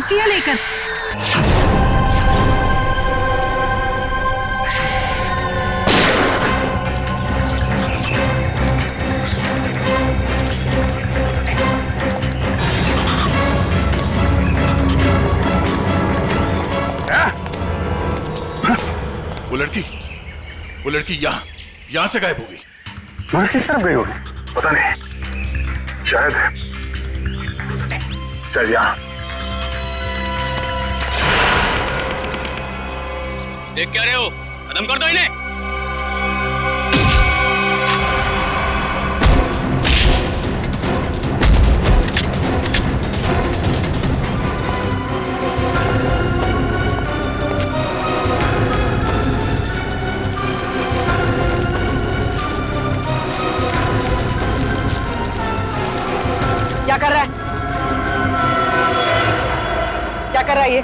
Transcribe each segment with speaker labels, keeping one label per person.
Speaker 1: कुर्सियां लेकर।
Speaker 2: वो लड़की यहाँ से गायब हो गई।
Speaker 3: मगर किस तरफ गई होगी पता नहीं, शायद यहाँ।
Speaker 4: देख क्या रहे हो, खत्म कर दो इन्हें।
Speaker 5: क्या कर रहा है? क्या कर रहा है ये?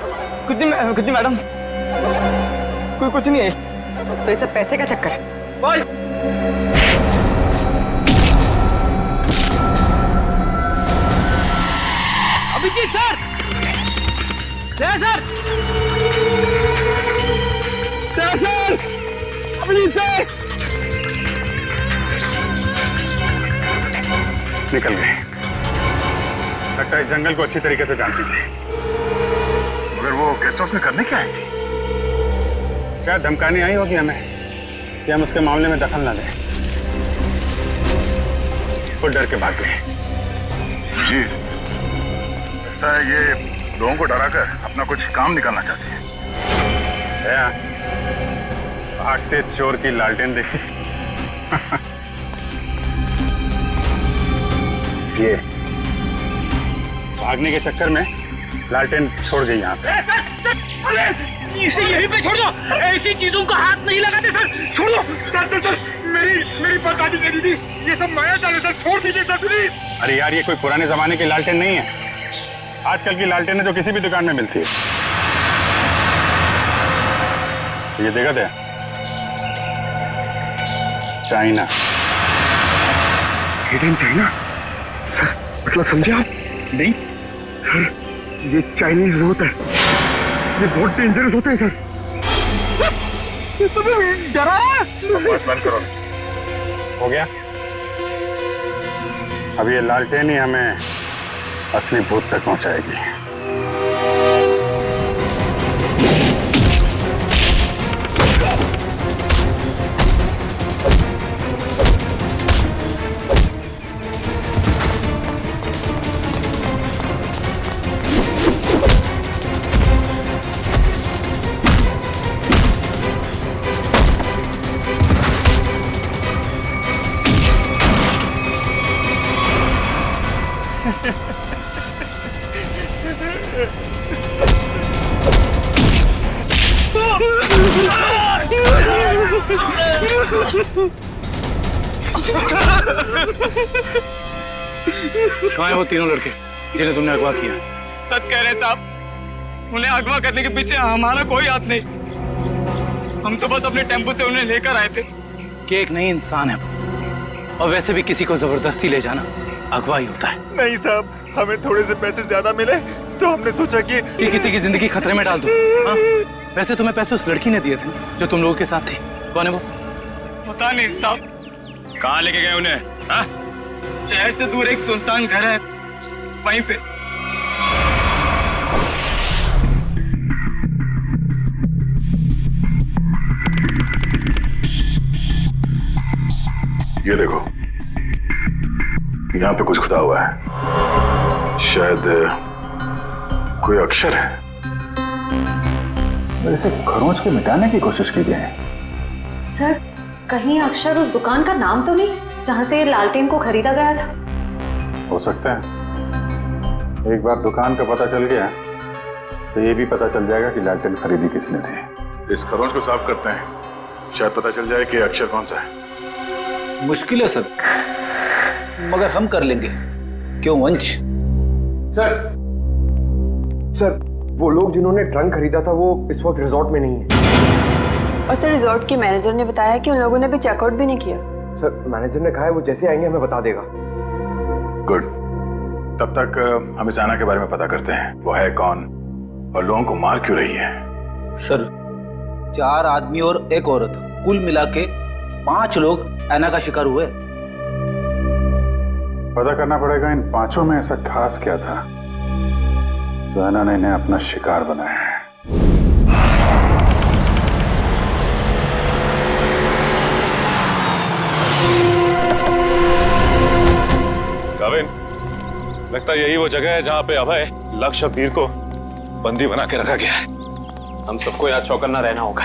Speaker 5: कुछ नहीं मैडम, कोई कुछ नहीं है। तो ये सब पैसे का चक्कर है। बोल। Abhijit sir, sir, Abhijit sir
Speaker 3: निकल गए। लगता है जंगल को अच्छी तरीके से जानती थी। मगर वो गेस्ट हाउस में करने क्या आई थी? क्या धमकाने आई होगी हमें कि हम उसके मामले में दखल ना दें। वो डर के भाग गए। जी, लगता है ये लोगों को डराकर अपना कुछ काम निकालना चाहती है। भागते चोर की लालटेन देखी। ये भागने के चक्कर में लालटेन छोड़ गई यहाँ पे।
Speaker 4: इसे यहीं पे छोड़ दो, ऐसी चीजों को हाथ नहीं लगाते सर, छोड़ दो।
Speaker 3: सर मेरी बात आदि करी थी, ये सब माया जाल है सर, छोड़ दीजिए सर प्लीज। अरे यार, ये कोई पुराने जमाने की लालटेन नहीं है। आजकल की लालटेन है जो किसी भी दुकान में मिलती है। ये देखा था, चाइना। चाइना सर, मतलब समझे आप? नहीं सर, ये चाइनीज होता है, ये बहुत डेंजरस होते हैं सर।
Speaker 5: तुम्हें डरा है?
Speaker 3: बस बंद करो। हो गया? अब ये लालटेन ही हमें असली भूत तक पहुंचाएगी।
Speaker 6: कहाँ है वो तीनों लड़के जिन्हें तुमने अगवा किया?
Speaker 5: सच कह रहे साहब, उन्हें अगवा करने के पीछे हमारा कोई हाथ नहीं। हम तो बस अपने टेम्पो से उन्हें लेकर आए थे।
Speaker 6: कि एक नई इंसान है और वैसे भी किसी को जबरदस्ती ले जाना अगवा ही होता है।
Speaker 7: नहीं साहब, हमें थोड़े से पैसे ज्यादा मिले तो हमने सोचा कि
Speaker 6: किसी की जिंदगी खतरे में डाल दो। हाँ? वैसे तुम्हें पैसे उस लड़की ने दिए थे जो तुम लोगों के साथ थी। कौन है वो?
Speaker 5: पता नहीं साहब।
Speaker 4: कहाँ लेके गए उन्हें? हाँ?
Speaker 5: शहर से दूर एक सुनसान घर है, वहीं पे।
Speaker 3: ये देखो, यहाँ पे कुछ खुदा हुआ है, शायद कोई अक्षर है। इसे खरोंच के मिटाने की कोशिश की गई है।
Speaker 8: सर, कहीं अक्षर उस दुकान का नाम तो नहीं जहां से लालटेन को खरीदा गया था?
Speaker 3: हो सकता है। एक बार दुकान का पता चल गया तो ये भी पता चल जाएगा कि लालटेन खरीदी किसने थी। इस खरोंच को साफ करते हैं, शायद पता चल जाए कि अक्षर कौन सा है।
Speaker 6: मुश्किल है सर, मगर हम कर लेंगे। क्यों वंश?
Speaker 9: सर, वो लोग जिन्होंने ट्रंक खरीदा था वो इस वक्त रिजॉर्ट में नहीं है।
Speaker 10: और सर, रिजॉर्ट के मैनेजर ने बताया कि उन लोगों ने भी चेकआउट भी नहीं किया।
Speaker 9: सर, मैनेजर ने कहा है वो जैसे आएंगे हमें बता देगा।
Speaker 3: गुड, तब तक हम इस आना के बारे में पता करते हैं। वो है कौन, और लोगों को मार क्यों रही है?
Speaker 1: सर 4 आदमी और 1 औरत, कुल मिला के 5 लोग ऐना का शिकार हुए।
Speaker 3: पता करना पड़ेगा इन 5 में ऐसा खास क्या था तो ऐना ने इन्हें अपना शिकार बनाया है।
Speaker 2: काविन, लगता है यही वो जगह है जहां पे अभय लक्ष्य और वीर को बंदी बना के रखा गया है।
Speaker 6: हम सबको यहाँ चौकन्ना रहना होगा।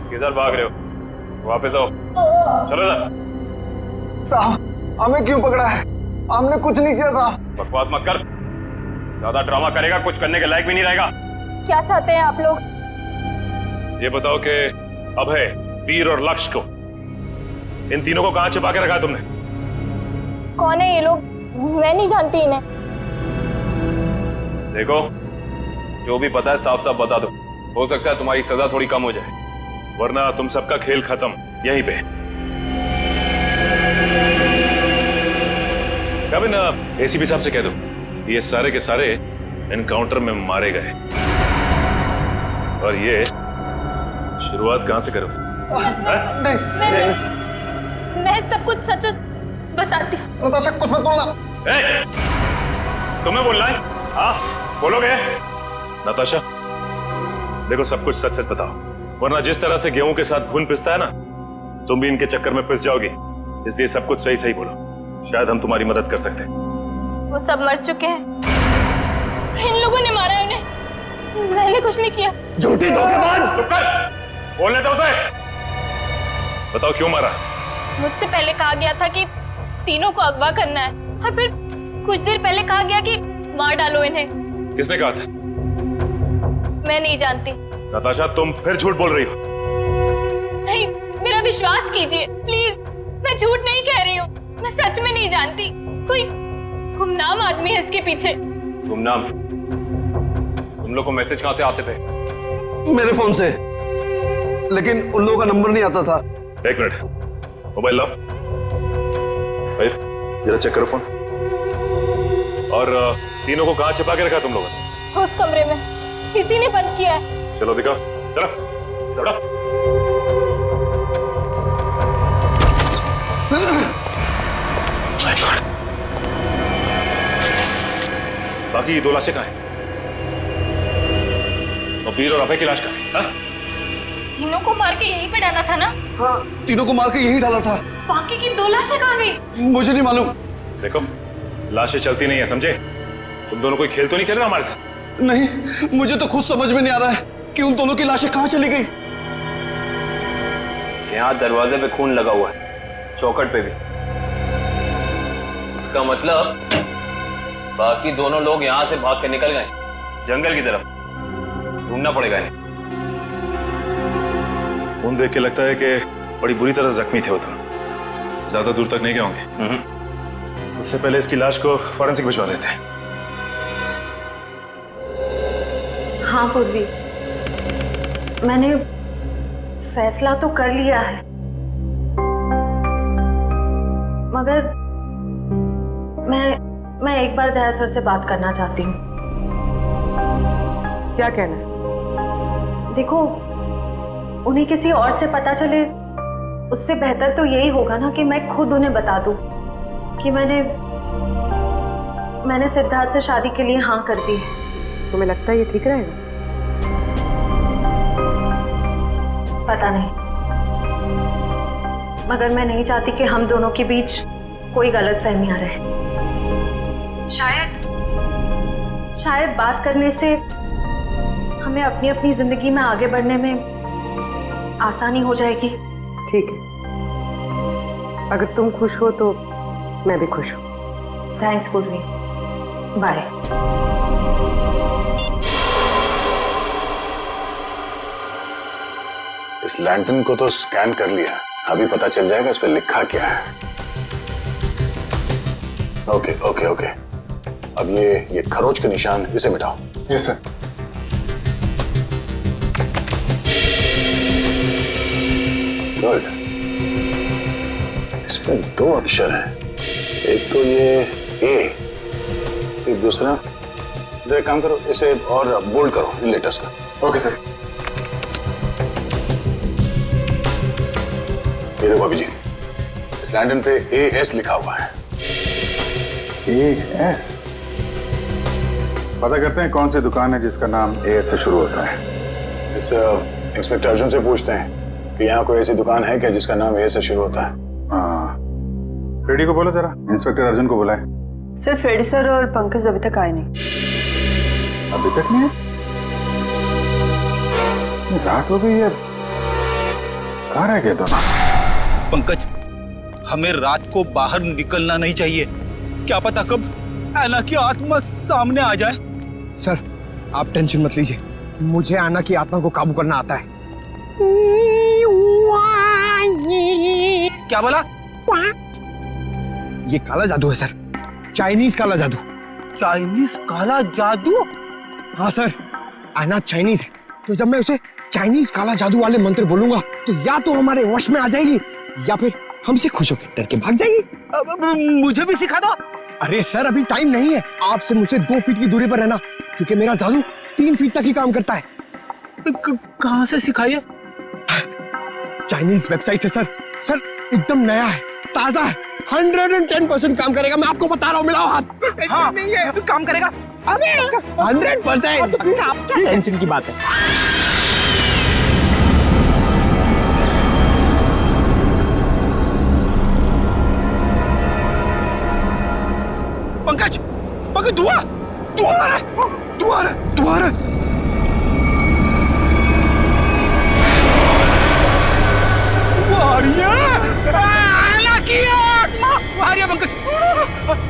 Speaker 2: किधर भाग रहे हो? वापस आओ, चलो ना।
Speaker 9: साहब हमें क्यों पकड़ा है? हमने कुछ नहीं किया साहब।
Speaker 2: बकवास मत कर, ज्यादा ड्रामा करेगा कुछ करने के लायक भी नहीं रहेगा।
Speaker 8: क्या चाहते हैं आप लोग?
Speaker 2: ये बताओ कि अभय, वीर और लक्ष्य को, इन तीनों को कहां छिपा के रखा तुमने?
Speaker 8: कौन है ये लोग? मैं नहीं जानती इन्हें।
Speaker 2: देखो, जो भी पता है साफ साफ बता दो, हो सकता है तुम्हारी सजा थोड़ी कम हो जाए, वरना तुम सबका खेल खत्म यहीं पे। कभी ना एसीपी साहब से कह दो ये सारे के सारे एनकाउंटर में मारे गए, और ये शुरुआत कहां से करो?
Speaker 8: मैं सब कुछ सच बताती हूँ।
Speaker 9: नताशा कुछ मत बोलना।
Speaker 2: तुम्हें बोलना है? हाँ बोलोगे? नताशा देखो, सब कुछ सच सच बताओ, वरना जिस तरह से गेहूं के साथ खून पिसता है ना, तुम भी इनके चक्कर में पिस जाओगी। इसलिए सब कुछ सही सही बोलो, शायद हम तुम्हारी मदद कर सकते हैं।
Speaker 8: वो सब मर चुके हैं, इन लोगों ने मारा है उन्हें, मैंने कुछ नहीं किया।
Speaker 9: झूठी धोखेबाज!
Speaker 2: चुप कर, बोलने दो उसे। बताओ क्यों मारा?
Speaker 8: मुझसे पहले कहा गया था कि तीनों को अगवा करना है, और फिर कुछ देर पहले कहा गया कि मार डालो इन्हें।
Speaker 2: किसने कहा था?
Speaker 8: मैं नहीं जानती।
Speaker 2: नताशा तुम फिर झूठ बोल रही हो।
Speaker 8: नहीं, मेरा विश्वास कीजिए प्लीज, मैं झूठ नहीं कह रही हूँ, मैं सच में नहीं जानती। कोई गुमनाम आदमी है इसके पीछे।
Speaker 2: गुमनाम? तुम लोग को मैसेज कहां से आते थे?
Speaker 9: मेरे फोन से, लेकिन उन लोगों का नंबर नहीं आता था।
Speaker 2: 1 मिनट, मोबाइल लाओ भाई, जरा चेक करो फोन। और तीनों को कहां छिपा के रखा तुम लोगों ने?
Speaker 8: उस कमरे में किसी ने बंद किया है।
Speaker 2: चलो दिखाओ, चलो चलो। बाकी 2 लाशें कहां हैं? और वीर और अभय की लाश कहां है? हाँ?
Speaker 8: तीनों को मार के यहीं पे डाला था ना?
Speaker 9: हाँ, तीनों को मार के यहीं डाला था।
Speaker 8: बाकी की 2 लाशें कहाँ गई?
Speaker 9: मुझे नहीं मालूम।
Speaker 2: देखो, लाशें चलती नहीं है, समझे? तुम दोनों कोई खेल तो नहीं खेल रहे हमारे साथ?
Speaker 9: नहीं, मुझे तो खुद समझ में नहीं आ रहा है कि उन दोनों की लाशें कहां चली गई।
Speaker 6: यहाँ दरवाजे पे खून लगा हुआ है, चौखट पे भी। इसका मतलब बाकी दोनों लोग यहाँ से भाग के निकल गए जंगल की तरफ। ढूंढना पड़ेगा इन्हें।
Speaker 2: खून देख के लगता है कि बड़ी बुरी तरह जख्मी थे वो दोनों, ज्यादा दूर तक नहीं गए होंगे। उससे पहले इसकी लाश को फॉरेंसिक भिजवा देते हैं।
Speaker 8: हाँ पूर्वी, मैंने फैसला तो कर लिया है, मगर
Speaker 11: मैं एक बार दया सर से बात करना चाहती हूँ।
Speaker 10: क्या कहना है?
Speaker 11: देखो, उन्हें किसी और से पता चले उससे बेहतर तो यही होगा ना कि मैं खुद उन्हें बता दूं कि मैंने सिद्धार्थ से शादी के लिए हाँ कर दी है।
Speaker 10: तुम्हें लगता है ये ठीक रहेगा?
Speaker 11: पता नहीं, मगर मैं नहीं चाहती कि हम दोनों के बीच कोई गलतफहमियां रहे। शायद बात करने से हमें अपनी अपनी जिंदगी में आगे बढ़ने में आसानी हो जाएगी।
Speaker 10: ठीक है, अगर तुम खुश हो तो मैं भी खुश हूँ।
Speaker 11: थैंक्स पूर्वी, बाय।
Speaker 3: इस लैंटर्न को तो स्कैन कर लिया, अभी पता चल जाएगा इस पे लिखा क्या है। ओके ओके ओके, अब ये खरोच के निशान, इसे मिटाओ।
Speaker 7: Yes sir.
Speaker 3: गुड, इसमें 2 अक्षर हैं, एक तो ये ए, एक दूसरा, तो एक काम करो, इसे और बोल्ड करो इन लेटर्स का।
Speaker 7: Okay sir.
Speaker 3: ये देखो अभिजीत, इस लैंटर्न पे AS लिखा हुआ है।
Speaker 7: AS? पता करते हैं कौन सी दुकान है जिसका नाम AS से शुरू होता है।
Speaker 3: इस इंस्पेक्टर अर्जुन से पूछते हैं कि यहाँ कोई ऐसी दुकान है क्या जिसका नाम A से शुरू होता है।
Speaker 7: हाँ, फ्रेडी को बोलो जरा, इंस्पेक्टर अर्जुन को बुलाए।
Speaker 10: सिर्फ फ्रेडी सर और पंकज अभी तक आए नहीं।
Speaker 7: अभी तक नहीं है? रात हो गई है, कहाँ रह गए दोनों?
Speaker 1: पंकज, हमें रात को बाहर निकलना नहीं चाहिए। क्या पता कब ऐना की आत्मा सामने आ जाए।
Speaker 9: सर, आप टेंशन मत लीजिए, मुझे आना की आत्मा को काबू करना आता है।
Speaker 1: क्या बोला?
Speaker 9: ये काला जादू है सर, चाइनीज काला जादू।
Speaker 1: चाइनीज काला जादू?
Speaker 9: हाँ सर, आना चाइनीज है, तो जब मैं उसे चाइनीज काला जादू वाले मंत्र बोलूंगा तो या तो हमारे वश में आ जाएगी या फिर हमसे खुश होकर डर के भाग जाएगी।
Speaker 1: मुझे भी सिखा दो।
Speaker 9: अरे सर, अभी टाइम नहीं है, आपसे मुझसे 2 फीट की दूरी पर रहना, क्योंकि मेरा जादू 3 फीट तक ही काम करता है।
Speaker 1: कहाँ से सिखाइए?
Speaker 9: चाइनीज वेबसाइट है सर। सर, एकदम नया है, ताजा है, 110% काम करेगा, मैं आपको बता रहा हूँ। मिलाओ हाथ।
Speaker 1: हाँ, नहीं है, काम करेगा।
Speaker 9: अरे 100%। टेंशन की बात है।
Speaker 1: पंकज, पंकज, धुआं आ रहा है, धुआं आ रहा है। आयला की आत्मा आ रही है पंकज,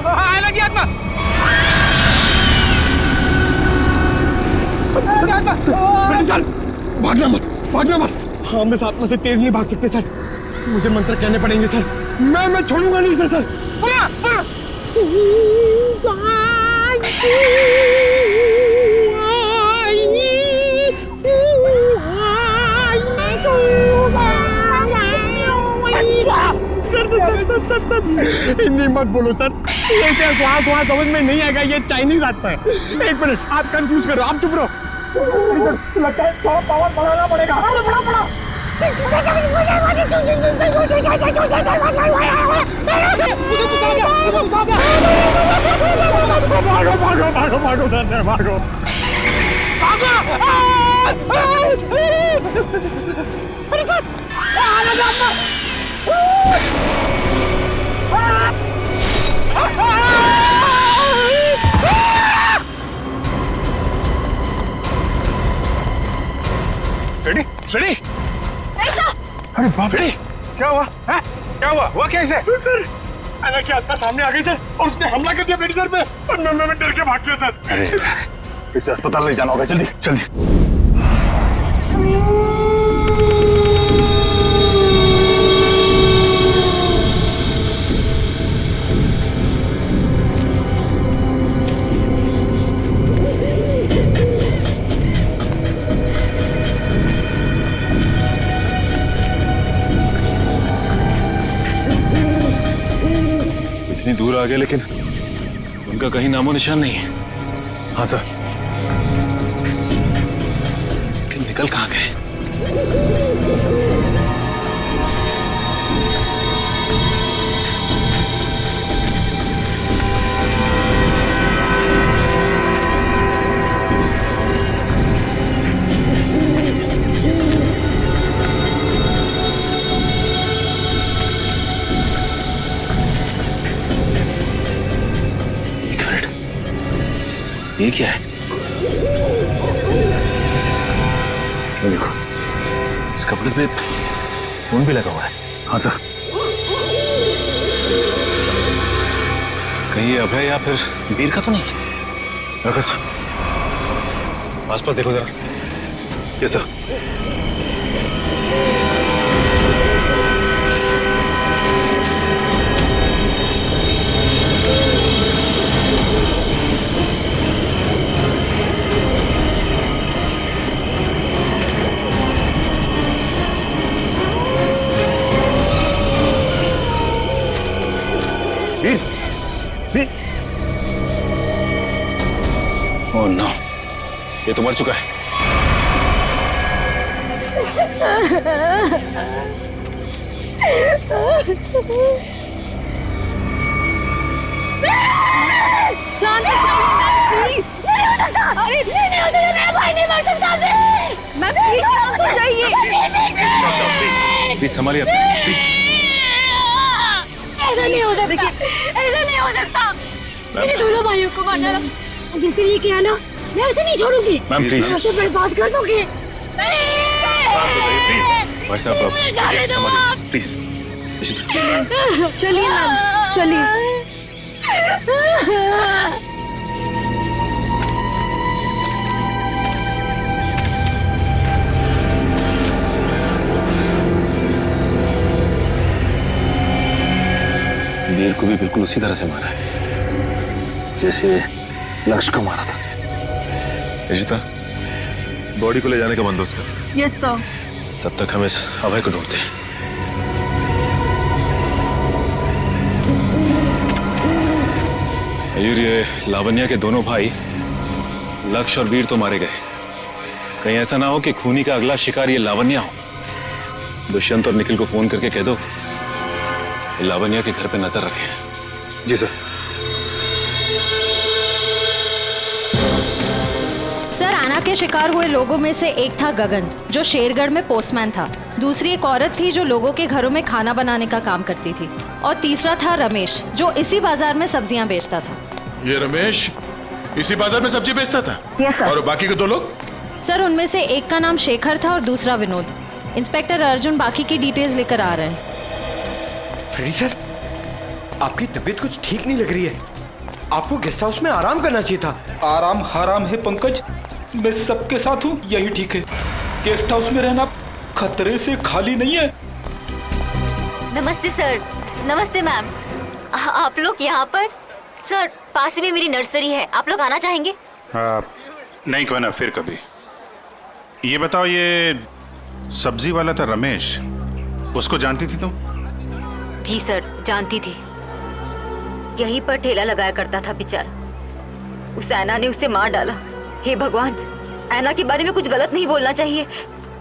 Speaker 1: आयला की आत्मा।
Speaker 9: भागना मत। हम इस आत्मा से तेज नहीं भाग सकते सर, मुझे मंत्र कहने पड़ेंगे सर। मैं छोड़ूंगा नहीं सर।
Speaker 1: बोला।
Speaker 9: हिंदी मत बोलो सर, ये क्या समझ में नहीं आएगा, ये चाइनीज आत्मा है। 1 मिनट, आप कंफ्यूज करो, आप चुप रहो। लगता है थोड़ा पावर बढ़ाना पड़ेगा। भागो।
Speaker 1: अरे सर,
Speaker 3: रेडी?
Speaker 8: ऐसा?
Speaker 3: अरे बाप रे, क्या हुआ? क्या हुआ कैसे?
Speaker 9: सर, आना की आत्मा सामने आ गई सर, और उसने हमला कर दिया फ्रेडी सर पे, और मैं डर के भाग गया सर।
Speaker 3: अरे, इसे अस्पताल ले जाना होगा, जल्दी।
Speaker 2: इतनी दूर आ गए लेकिन उनका कहीं नामो निशान नहीं है। हाँ सर। कि निकल कहाँ गए? ये क्या है? ये देखो, इस कपड़े पे खून भी लगा हुआ है। हाँ सर। कहीं ये अभय या फिर वीर का तो नहीं? रखो सर, आसपास देखो जरा। ये सर। ओह नो, ये तो मर चुका है। प्लीज संभालिए, प्लीज।
Speaker 8: ऐसा नहीं हो सकता, ऐसा नहीं हो सकता। मेरे दोनों भाइयों को मारना जिसके लिए किया ना, मैं उसे नहीं छोड़ूंगी।
Speaker 2: मैम प्लीज,
Speaker 8: उसे बर्बाद कर दूंगी।
Speaker 2: भाई साहब संभालिए प्लीज।
Speaker 11: चलिए मैम, चलिए।
Speaker 2: वीर को भी बिल्कुल उसी तरह से मारा है जैसे लक्ष्य को मारा था। रिशिता, बॉडी को ले जाने का बंदोबस्त कर।
Speaker 11: Yes sir.
Speaker 2: तब तक हम इस अभय को ढूंढते हैं। मयूर, ये लावण्या के दोनों भाई लक्ष्य और वीर तो मारे गए। कहीं ऐसा ना हो कि खूनी का अगला शिकार ये लावण्या हो। दुष्यंत और निखिल को फोन करके कह दो लावण्या के घर पे नजर रखें। जी सर।
Speaker 11: सर, आना के शिकार हुए लोगों में से एक था गगन, जो शेरगढ़ में पोस्टमैन था। दूसरी एक औरत थी जो लोगों के घरों में खाना बनाने का काम करती थी। और तीसरा था रमेश, जो इसी बाजार में सब्जियां बेचता था।
Speaker 3: ये रमेश इसी बाजार में सब्जी बेचता था?
Speaker 11: Yes sir.
Speaker 3: और बाकी के दो लोग?
Speaker 11: सर, उनमें से एक का नाम शेखर था और दूसरा विनोद। इंस्पेक्टर अर्जुन बाकी की डिटेल्स लेकर आ रहे हैं।
Speaker 9: फ्रेडी सर, आपकी तबीयत कुछ ठीक नहीं लग रही है। आपको गेस्ट हाउस में आराम करना चाहिए था।
Speaker 1: आराम हराम है पंकज, मैं सबके साथ हूँ, यही ठीक है। गेस्ट हाउस में रहना खतरे से खाली नहीं है।
Speaker 12: नमस्ते सर। नमस्ते मैम। आप लोग यहाँ पर? सर, पास में मेरी नर्सरी है, आप लोग आना चाहेंगे?
Speaker 3: नहीं, क्यों ना, फिर कभी। ये बताओ, ये सब्जी वाला था रमेश, उसको जानती थी तुम?
Speaker 12: जी सर, जानती थी। यहीं पर ठेला लगाया करता था बेचारा। उस ऐना ने उसे मार डाला। हे भगवान, ऐना के बारे में कुछ गलत नहीं बोलना चाहिए,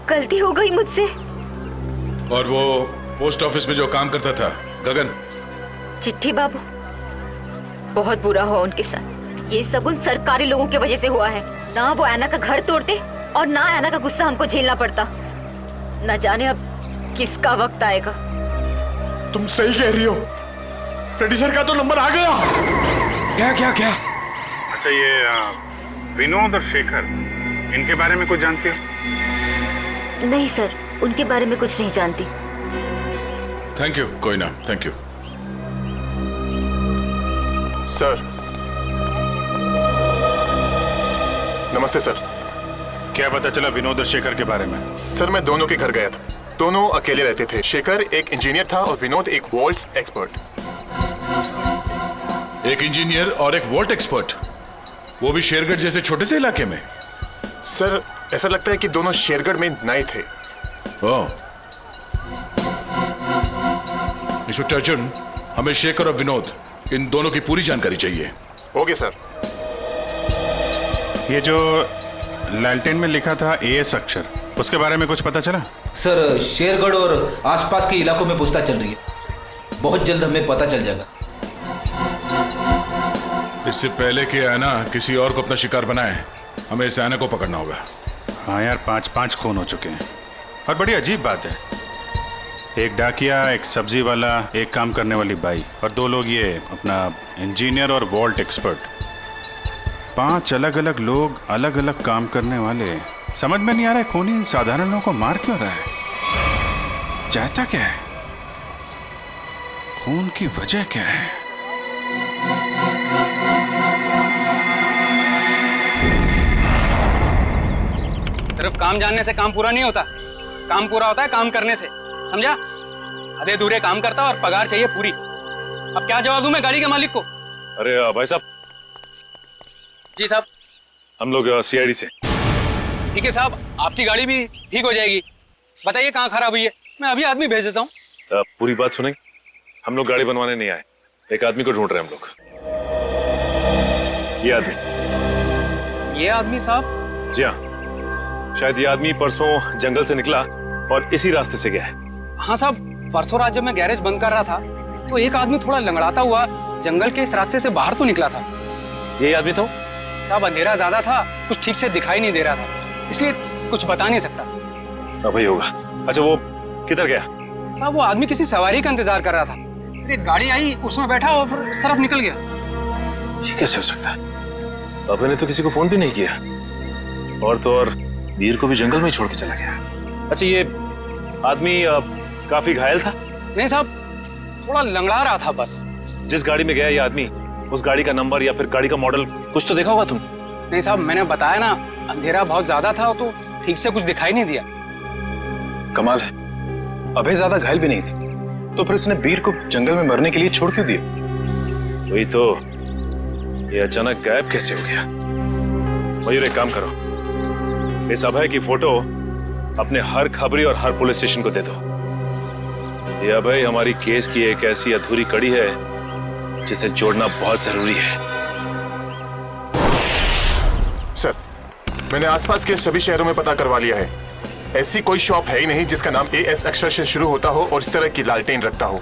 Speaker 12: गलती हो गई मुझसे।
Speaker 3: और वो पोस्ट ऑफिस में जो काम करता था गगन?
Speaker 12: चिट्ठी बाबू, बहुत बुरा हुआ उनके साथ। ये सब उन सरकारी लोगों की वजह से हुआ है। ना वो ऐना का घर तोड़ते और ना ऐना का गुस्सा हमको झेलना पड़ता। न जाने अब किसका वक्त आएगा।
Speaker 3: तुम सही कह रही हो, फ्रेडी सर का तो नंबर आ गया।
Speaker 9: क्या क्या क्या?
Speaker 3: अच्छा, ये विनोद और शेखर, इनके बारे में कुछ जानती हो?
Speaker 12: नहीं सर, उनके बारे में कुछ नहीं जानती।
Speaker 3: Thank you. कोई ना, थैंक यू
Speaker 7: सर। नमस्ते सर।
Speaker 3: क्या पता चला विनोद और शेखर के बारे में?
Speaker 7: सर, मैं दोनों के घर गया था। दोनों अकेले रहते थे। शेखर एक इंजीनियर था और विनोद एक वॉल्ट्स एक्सपर्ट।
Speaker 3: एक इंजीनियर और एक वॉल्ट एक्सपर्ट, वो भी शेरगढ़ जैसे छोटे से इलाके में?
Speaker 7: सर, ऐसा लगता है कि दोनों शेरगढ़ में नए थे।
Speaker 3: ओह। इंस्पेक्टर अर्जुन, हमें शेखर और विनोद, इन दोनों की पूरी जानकारी चाहिए।
Speaker 7: Okay sir.
Speaker 3: ये जो लालटेन में लिखा था एएस अक्षर, उसके बारे में कुछ पता चला?
Speaker 13: सर शेरगढ़ और आसपास के इलाकों में पूछताछ चल रही है, बहुत जल्द हमें पता चल जाएगा।
Speaker 3: इससे पहले कि ऐना किसी और को अपना शिकार बनाए, हमें इस ऐना को पकड़ना होगा। हाँ यार, 5 खून हो चुके हैं। और बड़ी अजीब बात है, एक डाकिया, एक सब्जी वाला, एक काम करने वाली बाई और 2 लोग ये अपना इंजीनियर और वॉल्ट एक्सपर्ट। 5 अलग अलग लोग, अलग अलग काम करने वाले। समझ में नहीं आ रहा है खूनी साधारण लोगों को मार क्यों रहा है? चाहता क्या है? खून की वजह क्या है?
Speaker 5: सिर्फ काम जानने से काम पूरा नहीं होता, काम पूरा होता है काम करने से, समझा? आधे अधूरे काम करता और पगार चाहिए पूरी। अब क्या जवाब दूं मैं गाड़ी के मालिक को?
Speaker 2: अरे भाई साहब।
Speaker 5: जी साहब।
Speaker 2: हम लोग सीआईडी से।
Speaker 5: ठीक है साहब, आपकी गाड़ी भी ठीक हो जाएगी। बताइए कहाँ खराब हुई है, मैं अभी आदमी भेज देता हूँ।
Speaker 2: पूरी बात सुनेंगे? हम लोग गाड़ी बनवाने नहीं आए, एक आदमी को ढूंढ रहे हैं हम लोग।
Speaker 5: ये आदमी साहब?
Speaker 2: जी हाँ, शायद ये आदमी परसों जंगल से निकला और इसी रास्ते से गया है।
Speaker 5: हाँ साहब, परसों रात जब मैं गैरेज बंद कर रहा था तो एक आदमी थोड़ा लंगड़ाता हुआ जंगल के इस रास्ते से बाहर तो निकला था।
Speaker 2: यही आदमी था?
Speaker 5: साहब अंधेरा ज्यादा था, कुछ ठीक से दिखाई नहीं दे रहा था, इसलिए कुछ बता नहीं सकता।
Speaker 2: अब ही होगा। अच्छा वो किधर गया?
Speaker 5: साहब वो आदमी किसी सवारी का इंतजार कर रहा था, एक गाड़ी आई, उसमें बैठा और फिर इस तरफ निकल गया।
Speaker 2: ये कैसे हो सकता है? अबे ने तो किसी को फोन भी नहीं किया, और तो और वीर को भी जंगल में ही छोड़ के चला गया। अच्छा ये आदमी काफी घायल था?
Speaker 5: नहीं साहब, थोड़ा लंगड़ा रहा था बस।
Speaker 2: जिस गाड़ी में गया ये आदमी, उस गाड़ी का नंबर या फिर गाड़ी का मॉडल कुछ तो देखा होगा तुम?
Speaker 5: नहीं साहब, मैंने बताया ना, अंधेरा बहुत ज्यादा था तो ठीक से कुछ दिखाई नहीं दिया।
Speaker 1: कमाल है, अभय ज्यादा घायल भी नहीं थी, तो फिर उसने वीर को जंगल में मरने के लिए छोड़ क्यों दिया?
Speaker 2: वही तो, ये अचानक गायब कैसे हो गया? मयूर एक काम करो, इस अभय की फोटो अपने हर खबरी और हर पुलिस स्टेशन को दे दो। ये अभय हमारी केस की एक ऐसी अधूरी कड़ी है जिसे जोड़ना बहुत जरूरी है।
Speaker 7: सर, मैंने आसपास के सभी शहरों में पता करवा लिया है। ऐसी कोई शॉप है ही नहीं जिसका नाम एएस अक्षर से शुरू होता हो और इस तरह की लालटेन रखता हो।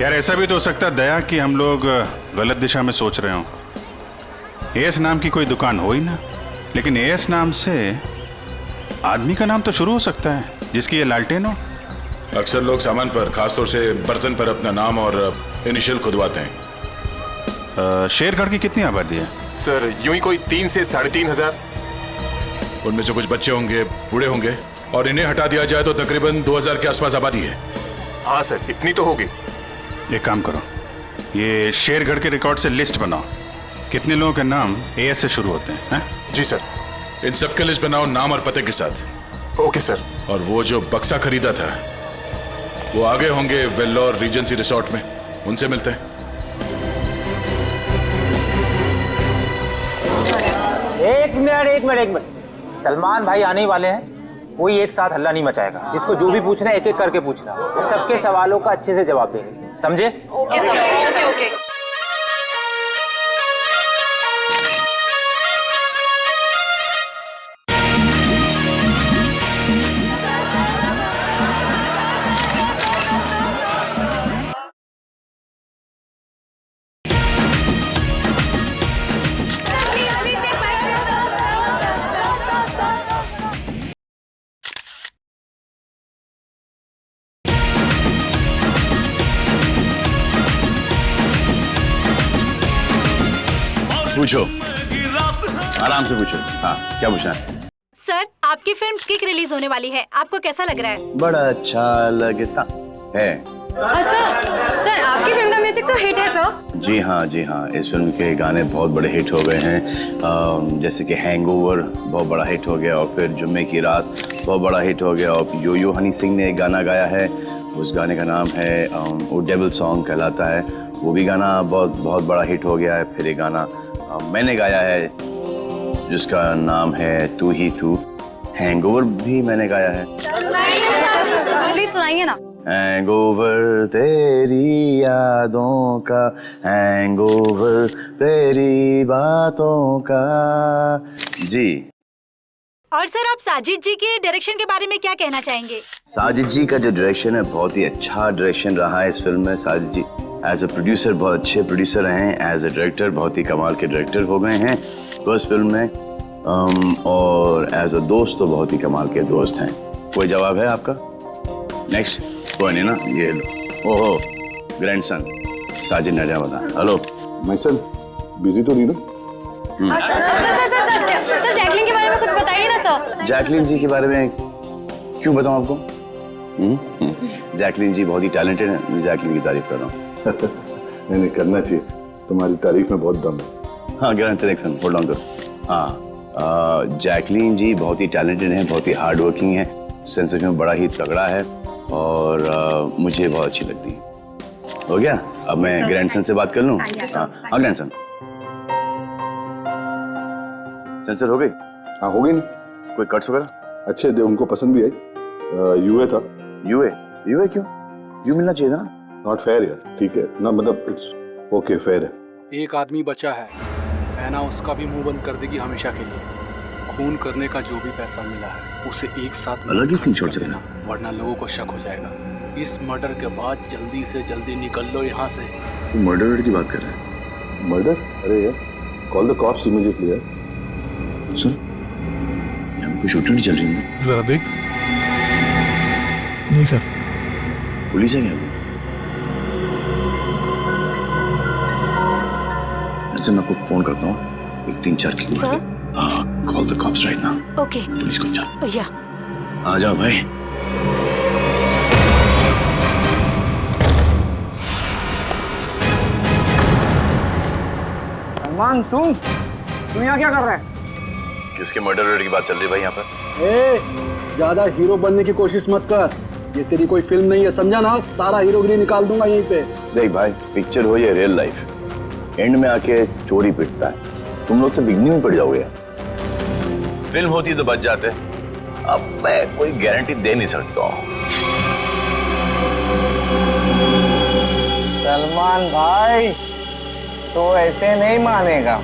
Speaker 3: यार ऐसा भी तो हो सकता है दया कि हम लोग गलत दिशा में सोच रहे हो। एएस नाम की कोई दुकान हो ही ना, लेकिन एएस नाम से आदमी का नाम तो शुरू हो सकता है जिसकी ये लालटेन हो।
Speaker 14: अक्सर लोग सामान पर, खासतौर से बर्तन पर अपना नाम और इनिशियल खुदवाते हैं।
Speaker 3: शेरगढ़ की कितनी आबादी है?
Speaker 7: सर यूं ही कोई 3 से 3.5 हजार।
Speaker 14: उनमें से कुछ बच्चे होंगे, बूढ़े होंगे, और इन्हें हटा दिया जाए तो तकरीबन 2000 के आसपास आबादी है।
Speaker 7: हाँ सर, इतनी तो होगी।
Speaker 3: एक काम करो, ये शेरगढ़ के रिकॉर्ड से लिस्ट बनाओ, कितने लोगों के नाम एएस से शुरू होते हैं?
Speaker 7: जी सर।
Speaker 14: इन सबके लिस्ट बनाओ नाम और पते के साथ।
Speaker 7: Okay sir.
Speaker 14: और वो जो बक्सा खरीदा था वो आगे होंगे वेल्लोर रीजेंसी रिसोर्ट में, उनसे मिलते हैं।
Speaker 15: एक मिनट, सलमान भाई आने वाले हैं, कोई एक साथ हल्ला नहीं मचाएगा। जिसको जो भी पूछना है एक एक करके पूछना, वो सबके सवालों का अच्छे से जवाब देंगे, समझे?
Speaker 12: Okay sir, okay.
Speaker 16: पूछो, आराम से पूछो। हाँ, क्या पूछना है?
Speaker 17: सर, आपकी फिल्म किक रिलीज होने वाली है, आपको कैसा लग रहा है?
Speaker 16: बड़ा अच्छा लगता है।
Speaker 17: सर, आपकी फिल्म का म्यूजिक तो हिट है सर।
Speaker 16: जी हाँ, इस फिल्म के गाने बहुत बड़े हिट हो गए हैं। जैसे कि हैंगओवर बहुत बड़ा हिट हो गया, और फिर जुम्मे की रात बहुत बड़ा हिट हो गया, और यो यो हनी सिंह ने एक गाना गाया है, उस गाने का नाम है वो डेविल सॉन्ग कहलाता है, वो भी गाना बहुत बड़ा हिट हो गया है। फिर एक गाना मैंने गाया है जिसका नाम है तू ही तू, हैंगओवर भी मैंने गाया है।
Speaker 17: प्लीज सुनाइए ना।
Speaker 16: हैंगओवर तेरी यादों का, हैंगओवर तेरी बातों का। जी।
Speaker 17: और सर आप साजिद जी के डायरेक्शन के बारे में क्या कहना चाहेंगे?
Speaker 16: साजिद जी का जो डायरेक्शन है बहुत ही अच्छा डायरेक्शन रहा है इस फिल्म में। साजिद जी एज अ प्रोड्यूसर बहुत अच्छे प्रोड्यूसर रहे हैं, एज अ डायरेक्टर बहुत ही कमाल के डायरेक्टर हो गए हैं फर्स्ट फिल्म में, और एज अ दोस्त तो बहुत ही कमाल के दोस्त हैं। कोई जवाब है आपका? नेक्स्ट कोई नहीं ना, ये लो। ओहो ग्रैंडसन साजिद नजा बता। हेलो
Speaker 3: माय सन, बिजी तो नहीं ना?
Speaker 17: सर जैकलिन के बारे में कुछ बताइए ना सर।
Speaker 16: जैकलिन जी के बारे में क्यों बताऊं आपको? जैकलिन जी बहुत ही टैलेंटेड है, मैं जैकलिन की तारीफ कर रहा हूँ।
Speaker 3: नहीं करना चाहिए, तुम्हारी तारीफ में बहुत दम है।
Speaker 16: हाँ ग्रैंडसन एक्शन होल्ड ऑन करो। हाँ जैकलिन जी बहुत ही टैलेंटेड हैं, बहुत ही हार्ड वर्किंग है, सेंस ऑफ ह्यूमर बड़ा ही तगड़ा है और मुझे बहुत अच्छी लगती है। हो गया? अब मैं ग्रैंडसन से बात कर लूँ? हाँ ग्रैंडसन सेंसर हो गई?
Speaker 3: हाँ हो गई ना।
Speaker 16: कोई कट्स वगैरह?
Speaker 3: अच्छे थे, उनको पसंद भी आई। यूए था।
Speaker 16: यूए? यूए क्यों? यू मिलना चाहिए था ना।
Speaker 3: नॉट फेयर यार। ठीक है ना, मतलब इट्स ओके, फेयर है।
Speaker 18: एक आदमी बचा है, ऐना उसका भी मुंह बंद कर देगी हमेशा के लिए। खून करने का जो भी पैसा मिला है उसे एक साथ
Speaker 16: अलग ही सीन छोड़ देना,
Speaker 18: वरना लोगों को शक हो जाएगा। इस मर्डर के बाद जल्दी से जल्दी निकल लो यहाँ से।
Speaker 16: तू मर्डर की बात कर रहा है?
Speaker 3: मर्डर? अरे यार कॉल द कॉप्स इमीडिएटली यार।
Speaker 16: सुन, यहाँ पे कोई शूटिंग नहीं चल रही है?
Speaker 14: जरा देख। नहीं सर।
Speaker 16: पुलिस है क्या? अच्छा मैं आपको फोन करता हूँ, एक 3-4 की call the cops right now.
Speaker 17: Okay.
Speaker 16: Police को जाओ।
Speaker 17: या
Speaker 16: आ जाओ भाई।
Speaker 9: सलमान तुम यहाँ क्या कर रहे हैं?
Speaker 16: किसके मर्डर की बात चल रही है भाई यहाँ पर?
Speaker 18: ज्यादा हीरो बनने की कोशिश मत कर, ये तेरी कोई फिल्म नहीं है, समझा ना? सारा हीरोगिरी निकाल दूंगा यहीं पे।
Speaker 16: देख भाई, पिक्चर हो या रियल लाइफ, एंड में आके चोरी पिटता है। तुम लोग तो बिगनी में पड़ जाओगे। फिल्म होती तो बच जाते, अब मैं कोई गारंटी दे नहीं सकता हूँ।
Speaker 9: सलमान भाई तो ऐसे नहीं मानेगा।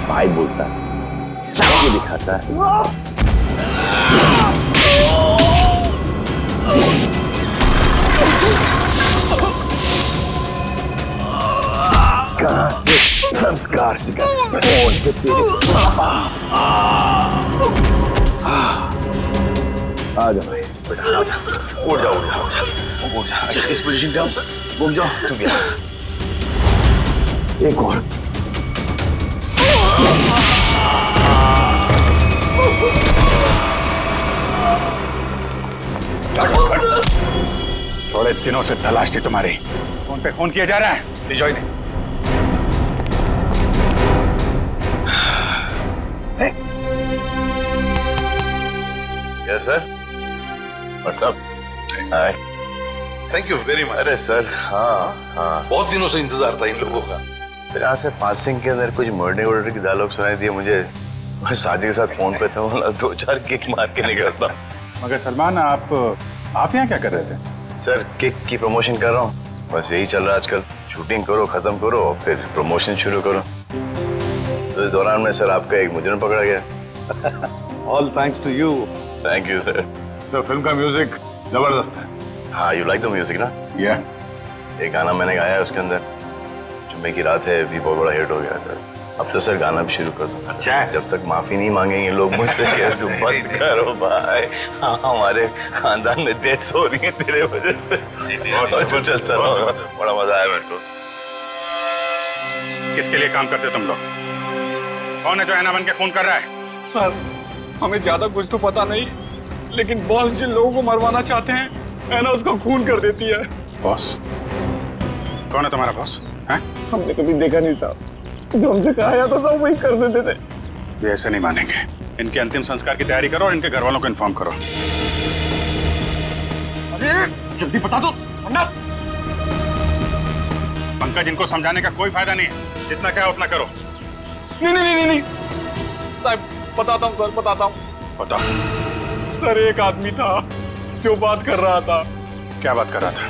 Speaker 16: भाई बोलता है, चाल के दिखाता है। कहाँ से संस्कार सिखा? आ जा भाई, बेटा आ जा। उठ जाओ, उठ जाओ, उठ जा। इस पोजीशन पे आओ, घूम जाओ। तू भी आ। एक और।
Speaker 3: थोड़े दिनों से तलाश थी तुम्हारी। फोन पे फोन किया जा रहा है। विजय ने
Speaker 16: yes sir. What's up? Hi.
Speaker 19: Thank you very much.
Speaker 16: अरे सर हाँ हाँ,
Speaker 19: बहुत दिनों से इंतजार था इन लोगों का।
Speaker 16: फिर यहाँ से पासिंग के अंदर कुछ मर्डर वर्डर की डायलॉग सुनाई दिए मुझे। मैं शादी के साथ फोन पे था, 2-4 किक मार के निकलता।
Speaker 3: मगर सलमान आप यहाँ क्या कर रहे थे?
Speaker 16: सर किक की प्रमोशन कर रहा हूँ, बस यही चल रहा है आजकल। शूटिंग करो, खत्म करो और फिर प्रमोशन शुरू करो। तो इस दौरान में सर आपका एक मुजरिम पकड़ा गया।
Speaker 19: All thanks to you.
Speaker 16: Thank you sir.
Speaker 3: Sir film का म्यूजिक जबरदस्त है।
Speaker 16: हाँ यू लाइक द म्यूजिक ना?
Speaker 3: या
Speaker 16: एक गाना मैंने गाया है उसके अंदर, जुम्मे की रात है, भी बहुत बड़ा हिट हो गया था। अब तो सर गाना भी शुरू कर दो। अच्छा है। जब तक माफी नहीं मांगेंगे लोग मुझसे कह तुम मत करो भाई। हाँ हमारे खानदान में डेथ्स हो रही है तेरे वजह से। तो चलता रहो, बड़ा मजा आया मेरे को।
Speaker 3: किसके लिए काम करते हो तुम लोग? कौन है जो ऐना बन के खून कर रहा है?
Speaker 18: सर हमें ज्यादा कुछ तो पता नहीं, लेकिन बॉस जिन लोगों को मरवाना चाहते हैं ऐना उसका खून कर देती है।
Speaker 3: बॉस? कौन है तुम्हारा बॉस?
Speaker 9: हमने कभी देखा नहीं था, जो हमसे कहा जाता था वही कर देते थे।
Speaker 3: ये ऐसे नहीं मानेंगे। इनके अंतिम संस्कार की तैयारी करो और इनके घर वालों को इन्फॉर्म करो।
Speaker 18: अरे जल्दी बता दो वरना।
Speaker 3: पंकज, इनको समझाने का कोई फायदा नहीं है, जितना क्या उतना करो।
Speaker 18: नहीं नहीं नहीं नहीं साहब, बताता हूँ सर, बताता हूँ।
Speaker 3: बताओ।
Speaker 18: सर एक आदमी था जो बात कर रहा था।
Speaker 3: क्या बात कर रहा था?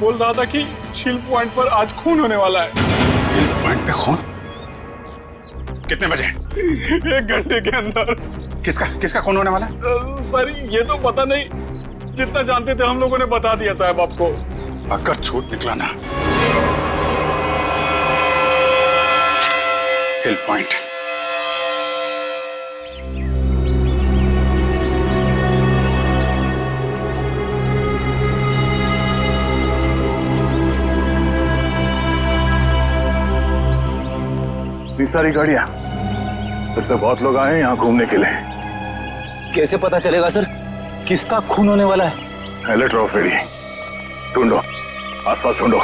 Speaker 18: बोल रहा था कि चिल पॉइंट पर आज खून होने वाला है।
Speaker 3: चिल पॉइंट पे खून? कितने बजे?
Speaker 18: 1 घंटे के अंदर।
Speaker 3: किसका खून होने वाला है?
Speaker 18: सर ये तो पता नहीं, जितना जानते थे हम लोगों ने बता दिया साहब आपको।
Speaker 3: अगर झूठ निकला ना, हिल पॉइंट। इतनी सारी गाड़ियां, फिर तो बहुत लोग आए हैं यहाँ घूमने के लिए।
Speaker 1: कैसे पता चलेगा सर किसका खून होने वाला है?
Speaker 3: अलर्ट रहो फेरी, ढूंढो, आसपास ढूंढो।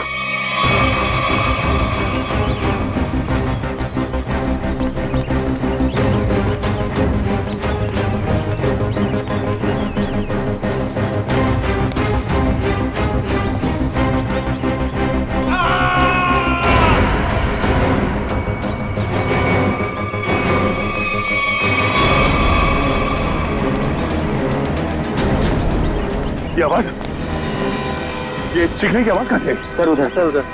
Speaker 3: ये आवाज, ये चीखने की आवाज कहां से? सर उधर।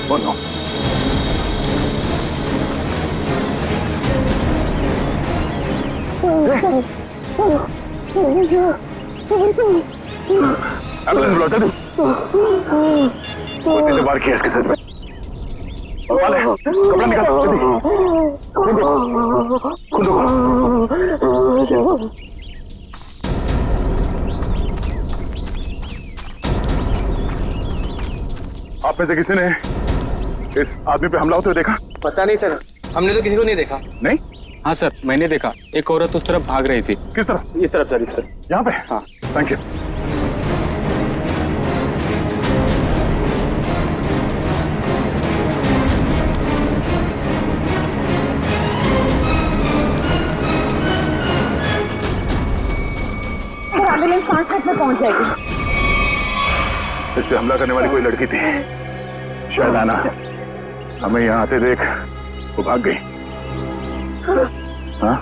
Speaker 3: Oh no. एम्बुलेंस बुलाता तू? उसने वार किया इसके सर पे। कपड़ा निकाल जल्दी। खून दो। आप में से किसी ने इस आदमी पे हमला होते हुए देखा?
Speaker 18: पता नहीं सर, हमने तो किसी को नहीं देखा।
Speaker 3: नहीं?
Speaker 18: हाँ सर, मैंने देखा। एक औरत उस तरफ भाग रही थी।
Speaker 3: किस तरफ?
Speaker 18: इस तरफ सर, इस तरफ।
Speaker 3: यहाँ पे?
Speaker 18: हाँ।
Speaker 3: Thank you.
Speaker 10: एम्बुलेंस 5 मिनट में पहुंच जाएगी।
Speaker 3: इस पे हमला करने वाली कोई लड़की थी, शायद आना। हमें यहाँ आते देख वो भाग गई। हाँ?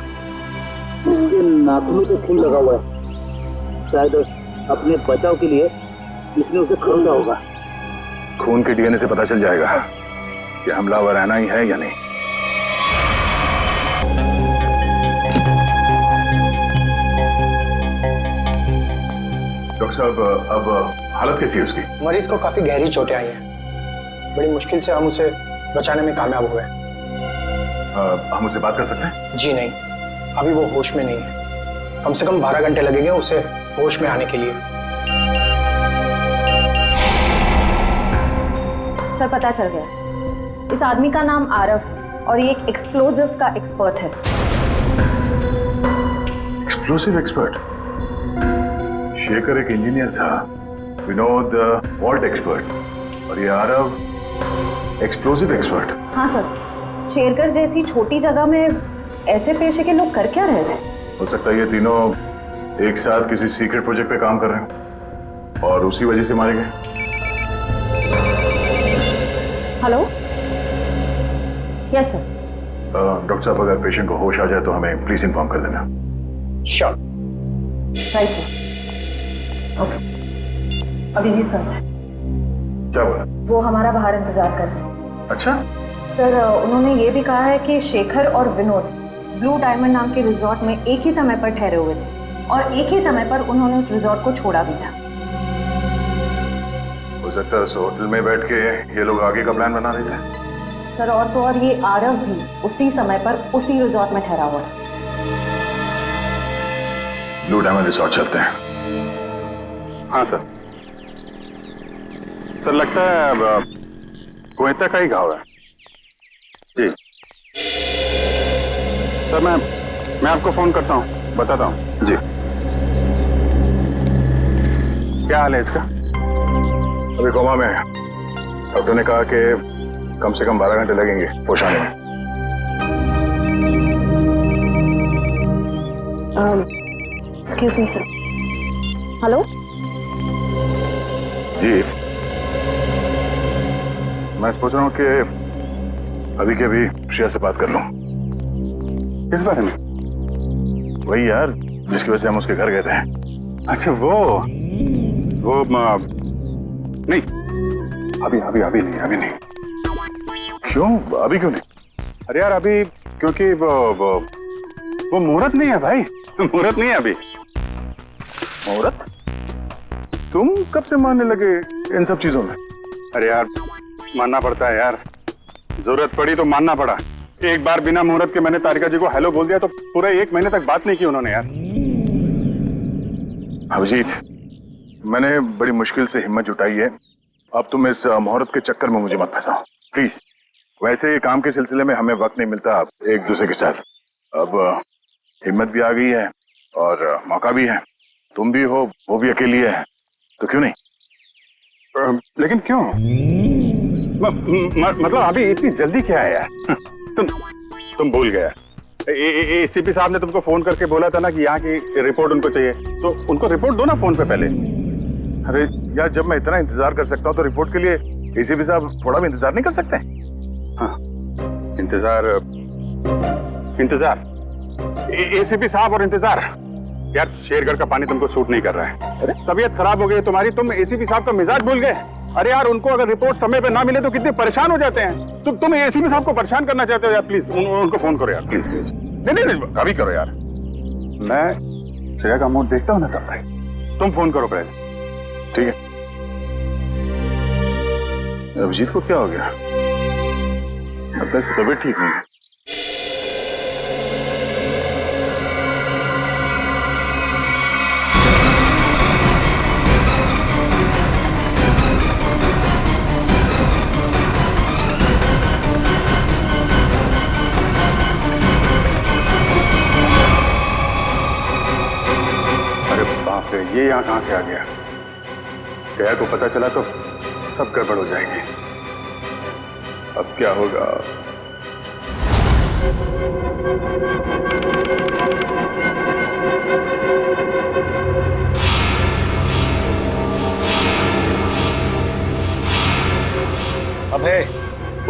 Speaker 15: नाखूनों पे खून लगा हुआ है, शायद अपने बचाव के लिए इसने उसे खरीदा होगा।
Speaker 3: खून के डीएनए से पता चल जाएगा कि हमलावर आना ही है या नहीं। डॉक्टर साहब, अब हालत कैसी है उसकी?
Speaker 9: मरीज को काफी गहरी चोटें आई हैं। बड़ी मुश्किल से हम उसे बचाने में कामयाब हुए।
Speaker 3: हम उससे बात कर सकते हैं?
Speaker 9: जी नहीं, अभी वो होश में नहीं है। कम से कम 12 घंटे लगेंगे उसे होश में आने के लिए।
Speaker 11: सर पता चल गया, इस आदमी का नाम आरव और ये एक एक्सप्लोजिव्स का एक्सपर्ट है।
Speaker 3: Explosive expert? शेखर एक इंजीनियर था, विनोद वॉल्ट एक्सपर्ट, और ये आरव एक्सप्लोसिव एक्सपर्ट।
Speaker 11: हाँ सर, शेरगढ़ जैसी छोटी जगह में ऐसे पेशे के लोग कर क्या रहे थे?
Speaker 3: हो सकता है ये तीनों एक साथ किसी सीक्रेट प्रोजेक्ट पे काम कर रहे हैं और उसी वजह से मारे गए।
Speaker 11: Hello, yes sir.
Speaker 3: डॉक्टर साहब, अगर पेशेंट को होश आ जाए तो हमें प्लीज इन्फॉर्म कर देना।
Speaker 9: Sure.
Speaker 11: Right sir. Okay, Abhijit sir
Speaker 3: क्या बोला?
Speaker 11: वो हमारा बाहर इंतजार कर रहे हैं।
Speaker 3: अच्छा
Speaker 11: सर, उन्होंने ये भी कहा है कि शेखर और विनोद ब्लू डायमंड नाम के रिजॉर्ट में एक ही समय पर ठहरे हुए थे और एक ही समय पर उन्होंने उस रिजॉर्ट को छोड़ा भी था।
Speaker 3: हो सकता है उस होटल में बैठ के ये लोग आगे का प्लान बना रहे थे।
Speaker 11: सर और तो और ये आरव भी उसी समय पर उसी रिजॉर्ट में ठहरा हुआ था।
Speaker 3: ब्लू डायमंड रिजॉर्ट चलते हैं। हाँ सर। सर लगता है कोयता का ही घाव है। जी सर, मैं आपको फोन करता हूँ, बताता हूँ। जी क्या हाल है इसका? अभी कोमा में है। डॉक्टर ने कहा कि कम से कम 12 घंटे लगेंगे होश आने में।
Speaker 11: Excuse me sir. हेलो
Speaker 3: जी, मैं सोच रहा हूँ कि अभी के अभी श्रेया से बात कर लूँ। किस बारे में? वही यार जिसकी वजह से हम उसके घर गए थे। अच्छा वो नहीं, अभी नहीं। क्यों? अभी क्यों नहीं? अरे यार अभी क्योंकि वो मुहूर्त नहीं है भाई, मुहूर्त नहीं है अभी। मुहूर्त? तुम कब से मानने लगे इन सब चीजों में? अरे यार मानना पड़ता है यार, जरूरत पड़ी तो मानना पड़ा। एक बार बिना मुहूर्त के मैंने तारिका जी को हेलो बोल दिया तो पूरे 1 महीने तक बात नहीं की उन्होंने यार। अभिजीत, मैंने बड़ी मुश्किल से हिम्मत जुटाई है, अब तुम इस मुहूर्त के चक्कर में मुझे मत फंसाओ प्लीज। वैसे काम के सिलसिले में हमें वक्त नहीं मिलता एक दूसरे के साथ, अब हिम्मत भी आ गई है और मौका भी है, तुम भी हो, वो भी अकेली है, तो क्यों नहीं? लेकिन क्यों? मतलब अभी इतनी जल्दी क्या है यार? तुम भूल गया, एसीपी साहब ने तुमको फोन करके बोला था ना कि यहाँ की रिपोर्ट उनको चाहिए, तो उनको रिपोर्ट दो ना फोन पे पहले। अरे यार जब मैं इतना इंतजार कर सकता हूँ तो रिपोर्ट के लिए एसीपी साहब थोड़ा भी इंतजार नहीं कर सकते? हाँ इंतजार एसीपी साहब और इंतजार। यार शेरगढ़ का पानी तुमको सूट नहीं कर रहा है, अरे तबीयत खराब हो गई तुम्हारी, तुम एसीपी साहब का मिजाज भूल गए। अरे यार उनको अगर रिपोर्ट समय पे ना मिले तो कितने परेशान हो जाते हैं। तुम एसीपी साहब को परेशान करना चाहते हो यार, प्लीज उनको फोन करो यार, प्लीज। नहीं अभी करो यार, मैं श्रेया का मूड देखता हूँ ना तब तक तुम फोन करो पहले, ठीक है? अभिजीत को क्या हो गया? लगता है तबीयत ठीक नहीं है। ये यहाँ कहां से आ गया? गया को पता चला तो सब गड़बड़ हो जाएगी। अब क्या होगा?
Speaker 20: अबे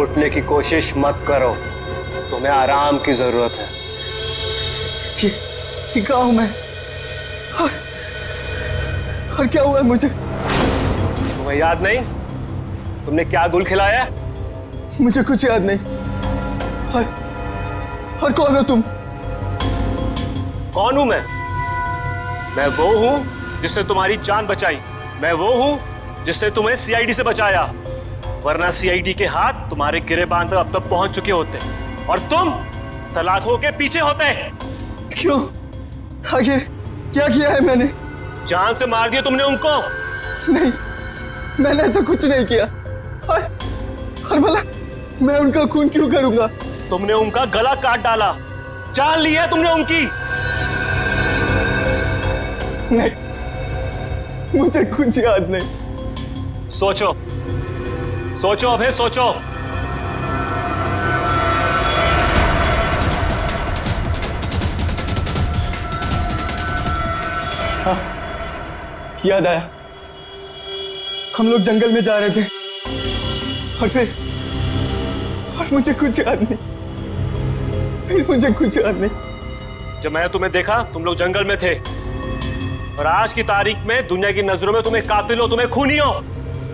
Speaker 20: उठने की कोशिश मत करो, तुम्हें आराम की जरूरत है।
Speaker 9: ये कहाँ हूं मैं? और क्या हुआ है मुझे?
Speaker 20: तुम्हें याद नहीं तुमने क्या गुल खिलाया?
Speaker 9: मुझे कुछ याद नहीं। और कौन हो तुम?
Speaker 20: कौन हूं मैं वो हूं जिससे तुम्हारी जान बचाई, मैं वो हूं जिससे तुम्हें सीआईडी से बचाया, वरना सीआईडी के हाथ तुम्हारे गिरेबान तक अब तक पहुंच चुके होते और तुम सलाखों के पीछे होते।
Speaker 9: क्यों? आखिर क्या किया है मैंने?
Speaker 20: जान से मार दिया तुमने उनको।
Speaker 9: नहीं, मैंने ऐसा कुछ नहीं किया। और भला मैं उनका खून क्यों करूंगा?
Speaker 20: तुमने उनका गला काट डाला, जान ली है तुमने उनकी।
Speaker 9: नहीं, मुझे कुछ याद नहीं।
Speaker 20: सोचो अभय सोचो।
Speaker 9: हाँ, याद आया। हम लोग जंगल में जा रहे थे और मुझे कुछ याद नहीं। मुझे कुछ याद नहीं।
Speaker 20: जब मैंने तुम्हें देखा तुम लोग जंगल में थे और आज की तारीख में दुनिया की नजरों में तुम्हें कातिल हो, तुम्हें खूनी हो।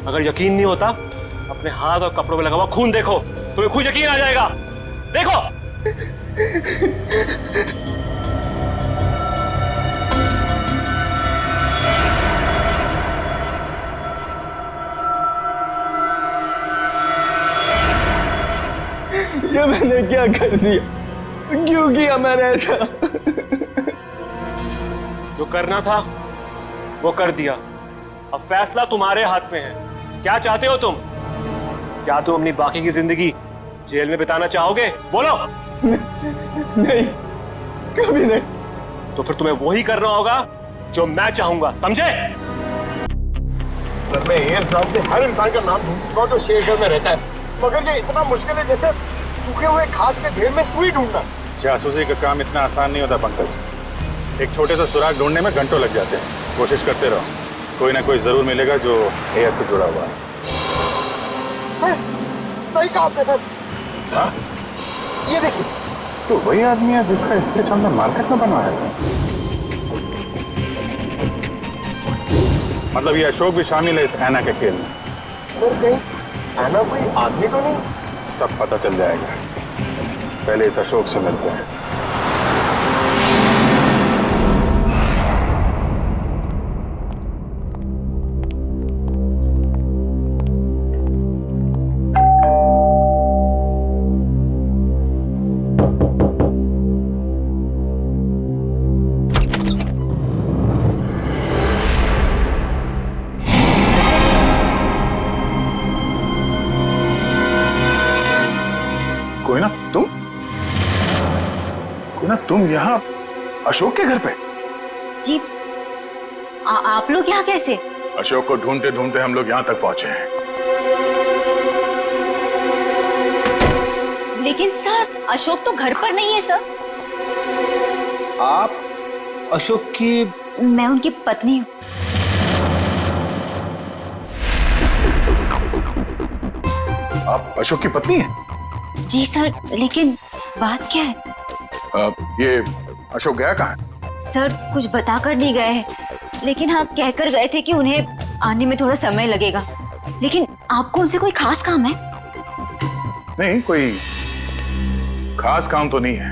Speaker 20: अगर यकीन नहीं होता अपने हाथ और कपड़ों में लगा हुआ खून देखो, तुम्हें खुद यकीन आ जाएगा। देखो।
Speaker 9: ये मैंने क्या कर दिया? क्यों किया मैंने ऐसा?
Speaker 20: जो करना था वो कर दिया, अब फैसला तुम्हारे हाथ में है। क्या चाहते हो तुम? क्या तुम अपनी बाकी की जिंदगी जेल में बिताना चाहोगे? बोलो।
Speaker 9: नहीं, कभी नहीं।
Speaker 20: तो फिर तुम्हें वही करना होगा जो मैं चाहूंगा, समझे?
Speaker 9: सर, मैं एस नाम से हर इंसान का नाम ढूंढ चुका हूं जो शेरगढ़ में रहता है, मगर ये इतना मुश्किल है जैसे सूखे हुए घास के ढेर में सुई ढूंढना।
Speaker 3: जासूसी का काम इतना आसान नहीं होता पंकज, एक छोटे से सुराग ढूंढने में घंटों लग जाते हैं। कोशिश करते रहो, कोई ना कोई जरूर मिलेगा जो एएस से जुड़ा हुआ है।
Speaker 9: सही कहा आपने सर। ये देखिए,
Speaker 3: तो वही आदमी है जिसका स्केच हमने मार्केट में बनवाया था। मतलब ये अशोक भी शामिल है इस ऐना के खेल में।
Speaker 9: सर कहीं ऐना कोई आदमी तो नहीं?
Speaker 3: सब पता चल जाएगा, पहले इस अशोक से मिलते हैं। तुम यहाँ अशोक के घर पे?
Speaker 12: जी आप लोग यहाँ कैसे?
Speaker 3: अशोक को ढूंढते ढूंढते हम लोग यहाँ तक पहुंचे हैं।
Speaker 12: लेकिन सर अशोक तो घर पर नहीं है सर।
Speaker 13: आप अशोक की?
Speaker 12: मैं उनकी पत्नी हूँ।
Speaker 3: आप अशोक की पत्नी हैं?
Speaker 12: जी सर, लेकिन बात क्या है?
Speaker 3: ये अशोक गया कहाँ?
Speaker 12: सर कुछ बताकर नहीं गए हैं, लेकिन हाँ कहकर गए थे कि उन्हें आने में थोड़ा समय लगेगा। लेकिन आपको उनसे कोई खास काम है?
Speaker 3: नहीं, कोई खास काम तो नहीं है,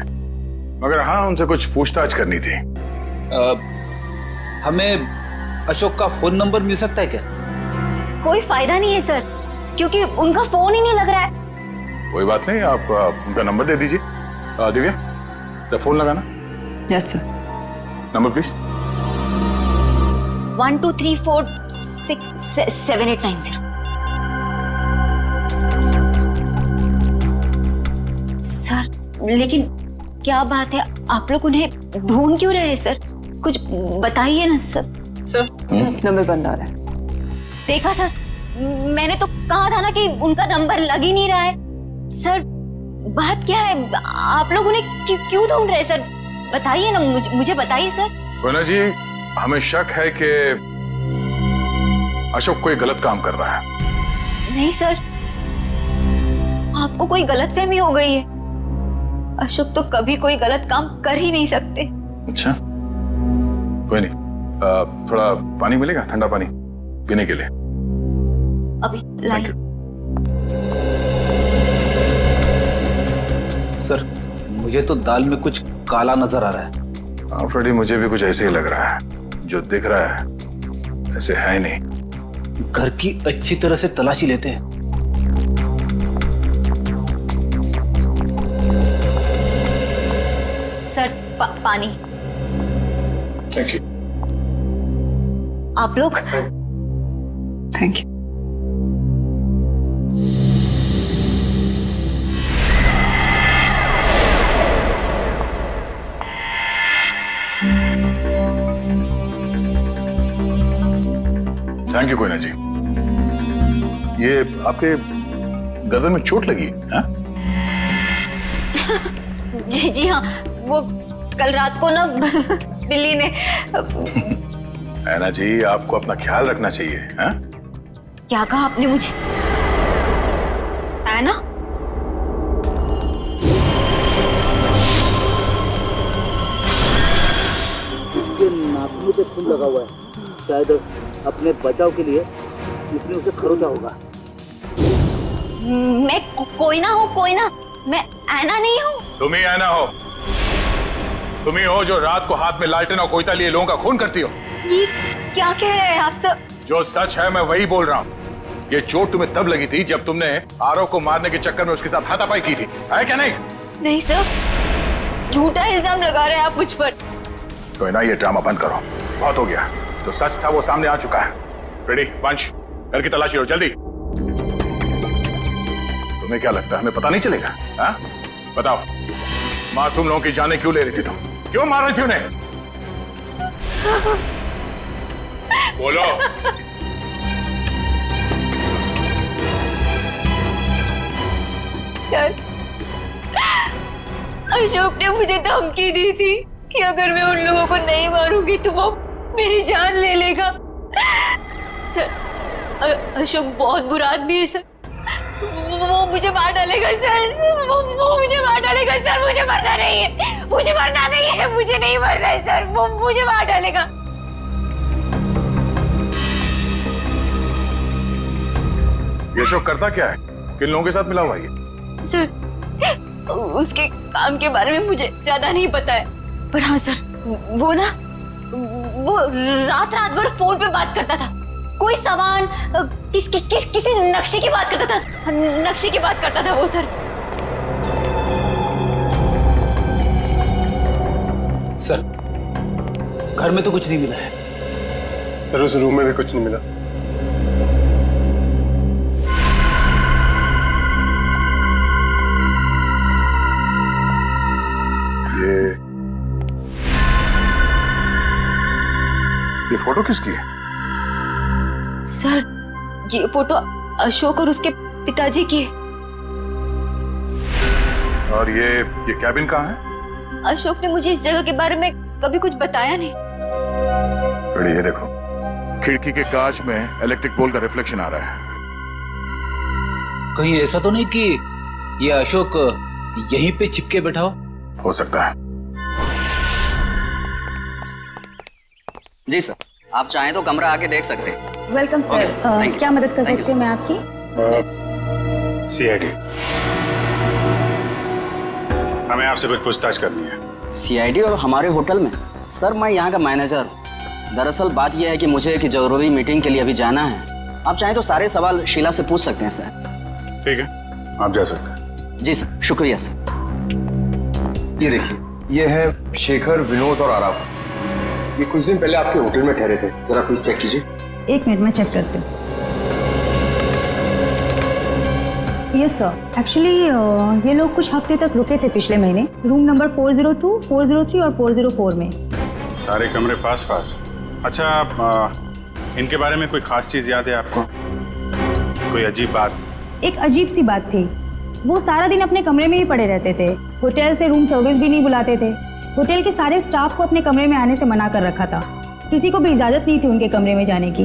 Speaker 3: मगर हाँ उनसे कुछ पूछताछ करनी थी।
Speaker 13: हमें अशोक का फोन नंबर मिल सकता है क्या?
Speaker 12: कोई फायदा नहीं है सर, क्योंकि उनका फोन ही नहीं लग रहा है।
Speaker 3: कोई बात नहीं, आप उनका नंबर दे दीजिए। दिव्या फोन लगाना।
Speaker 10: Yes sir.
Speaker 3: Number please.
Speaker 12: 1234667890। Sir लेकिन क्या बात है, आप लोग उन्हें ढूंढ क्यों रहे हैं सर? कुछ बताइए ना सर।
Speaker 10: सर नंबर बंद आ रहा है।
Speaker 12: देखा सर, मैंने तो कहा था ना कि उनका नंबर लग ही नहीं रहा है। सर बात क्या है, आप लोग उन्हें क्यों ढूंढ रहे हैं सर? बताइए ना, मुझे बताइए सर।
Speaker 3: कोना जी, हमें शक है कि अशोक कोई गलत काम कर रहा है।
Speaker 12: नहीं सर, आपको कोई गलतफहमी हो गई है। अशोक तो कभी कोई गलत काम कर ही नहीं सकते।
Speaker 3: अच्छा, कोई नहीं, थोड़ा पानी मिलेगा, ठंडा पानी पीने के लिए?
Speaker 12: अभी लाइए।
Speaker 13: सर मुझे तो दाल में कुछ काला नजर आ रहा है।
Speaker 3: हाँ फ्रेडी, मुझे भी कुछ ऐसे ही लग रहा है। जो दिख रहा है ऐसे है ही नहीं।
Speaker 13: घर की अच्छी तरह से तलाशी लेते हैं।
Speaker 12: सर पानी।
Speaker 3: Thank you.
Speaker 12: आप लोग?
Speaker 10: Thank you.
Speaker 3: Thank you Koyna ji. ये आपके गर्दन में चोट लगी है?
Speaker 12: जी हाँ, वो कल रात को ना बिल्ली ने।
Speaker 3: ऐना जी, आपको अपना ख्याल रखना चाहिए। है?
Speaker 12: क्या कहा आपने मुझे? ऐना?
Speaker 21: नाखूनों पे खून लगा हुआ है, शायद अपने बचाव के लिए इसने उसे खरोचा होगा।
Speaker 12: मैं कोई ना हूँ, कोई ना, मैं ऐना नहीं हूँ।
Speaker 3: तुम ही ऐना हो। तुम ही हो जो रात को हाथ में लालटेन और कोयता लिए लोगों का खून करती हो।
Speaker 12: ये क्या कह रहे हैं आप सब?
Speaker 3: जो सच है मैं वही बोल रहा हूँ। ये चोट तुम्हें तब लगी थी जब तुमने आरव को मारने के चक्कर में उसके साथ हाथापाई की थी, है क्या नहीं?
Speaker 12: नहीं सर, झूठा इल्जाम लगा रहे हैं आप मुझ पर।
Speaker 3: तो ना ये ड्रामा बंद करो, बहुत हो गया। जो सच था वो सामने आ चुका है। रेडी पंच, घर की तलाशी लो जल्दी। तुम्हें क्या लगता है हमें पता नहीं चलेगा? हाँ? बताओ, मासूम लोगों की जानें क्यों ले रही थी तुम? क्यों मार रही थी उन्हें? बोलो।
Speaker 12: सर, अशोक ने मुझे धमकी दी थी कि अगर मैं उन लोगों को नहीं मारूंगी तो वो मेरी जान ले लेगा। सर, अशोक बहुत बुरा आदमी है सर। वो मुझे मार डालेगा सर, वो मुझे मार डालेगा सर, मुझे मरना नहीं है, मुझे मरना नहीं है, मुझे नहीं मरना है सर, वो मुझे मार डालेगा।
Speaker 3: ये अशोक करता क्या है? किन लोगों के साथ मिला हुआ है?
Speaker 12: सर उसके काम के बारे में मुझे ज्यादा नहीं पता है, पर हाँ सर वो ना वो रात रात भर फोन पे बात करता था, कोई सामान किसी नक्शे की बात करता था, नक्शे की बात करता था वो सर।
Speaker 13: सर घर में तो कुछ नहीं मिला है।
Speaker 7: सर उस रूम में भी कुछ नहीं मिला।
Speaker 3: ये फोटो किसकी है?
Speaker 12: सर ये फोटो अशोक और उसके पिताजी की है।
Speaker 3: और ये कैबिन कहाँ है?
Speaker 12: अशोक ने मुझे इस जगह के बारे में कभी कुछ बताया नहीं।
Speaker 3: बड़ी ये देखो, खिड़की के कांच में इलेक्ट्रिक पोल का रिफ्लेक्शन आ रहा है।
Speaker 13: कहीं ऐसा तो नहीं कि ये अशोक यहीं पे चिपके बैठा हो
Speaker 3: सकता है।
Speaker 4: जी सर, आप चाहें तो कमरा आके देख सकते हैं।
Speaker 22: Welcome
Speaker 4: Okay,
Speaker 22: sir.
Speaker 4: sir. Thank you.
Speaker 22: क्या मदद कर
Speaker 4: Thank you,
Speaker 22: सकती हूँ मैं
Speaker 4: sir.
Speaker 22: आपकी?
Speaker 3: सीआईडी, हमें आपसे कुछ पूछताछ करनी है।
Speaker 4: सीआईडी और हमारे होटल में? सर मैं यहाँ का मैनेजर हूँ। दरअसल बात यह है कि मुझे एक जरूरी मीटिंग के लिए अभी जाना है। आप चाहें तो सारे सवाल शीला से पूछ सकते हैं सर।
Speaker 3: ठीक है, आप जा सकते हैं।
Speaker 4: जी सर, शुक्रिया सर।
Speaker 9: ये देखिए, ये है शेखर, विनोद और आराफ। ये कुछ दिन पहले आपके होटल में ठहरे थे, जरा प्लीज चेक कीजिए।
Speaker 22: एक मिनट में चेक करती हूँ। यस सर, एक्चुअली ये लोग कुछ हफ्ते तक रुके थे पिछले महीने, रूम नंबर 402, 403 और 404 में।
Speaker 3: सारे कमरे पास पास। अच्छा, इनके बारे में कोई खास चीज याद है आपको? कोई अजीब बात?
Speaker 22: एक अजीब सी बात थी, वो सारा दिन अपने कमरे में ही पड़े रहते थे, होटल से रूम सर्विस भी नहीं बुलाते थे, होटल के सारे स्टाफ को अपने कमरे में आने से मना कर रखा था, किसी को भी इजाजत नहीं थी उनके कमरे में जाने की।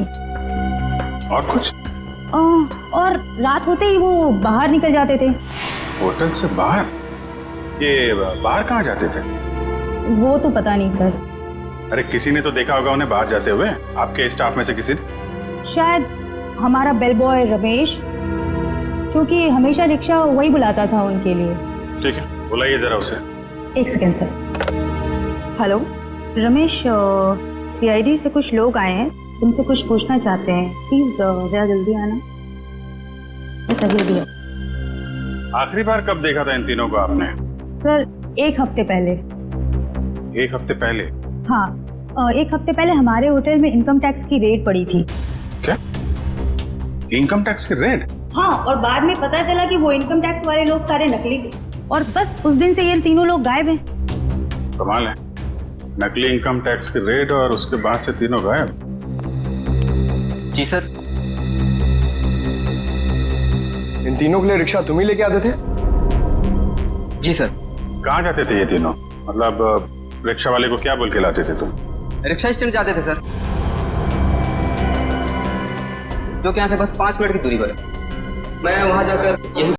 Speaker 3: और कुछ?
Speaker 22: और रात होते ही वो बाहर निकल जाते थे।
Speaker 3: होटल से बाहर? ये बाहर कहाँ जाते थे?
Speaker 22: वो तो पता नहीं सर।
Speaker 3: अरे किसी ने तो देखा होगा उन्हें बाहर जाते हुए, आपके स्टाफ में से किसी ने?
Speaker 22: शायद हमारा बेल बॉय रमेश, क्योंकि हमेशा रिक्शा वही बुलाता था उनके लिए।
Speaker 3: ठीक है, बुलाइए जरा उसे।
Speaker 22: एक second sir. Hello Ramesh, CID से कुछ लोग आए हैं, तुमसे कुछ पूछना चाहते हैं, प्लीज जरा जल्दी आना। बस अभी भी।
Speaker 3: आखिरी बार कब देखा था इन तीनों को आपने?
Speaker 22: सर 1 हफ्ते पहले।
Speaker 3: 1 हफ्ते पहले?
Speaker 22: हाँ, 1 हफ्ते पहले हमारे होटल में इनकम टैक्स की रेड पड़ी थी।
Speaker 3: क्या? इनकम टैक्स की रेड?
Speaker 22: हाँ, और बाद में पता चला कि वो इनकम टैक्स वाले लोग सारे नकली थे, और बस उस दिन से ये तीनों लोग गायब हैं।
Speaker 3: कमाल है, नकली इनकम टैक्स की रेड और उसके बाद से तीनों गायब।
Speaker 4: जी सर।
Speaker 9: इन तीनों के लिए रिक्शा तुम ही लेके आते थे?
Speaker 4: जी सर।
Speaker 3: कहाँ जाते थे ये तीनों? मतलब रिक्शा वाले को क्या बोल के लाते थे तुम?
Speaker 4: रिक्शा स्टैंड जाते थे सर, जो कि यहाँ से बस 5 मिनट की दूरी पर है। मैं वहाँ जाकर यही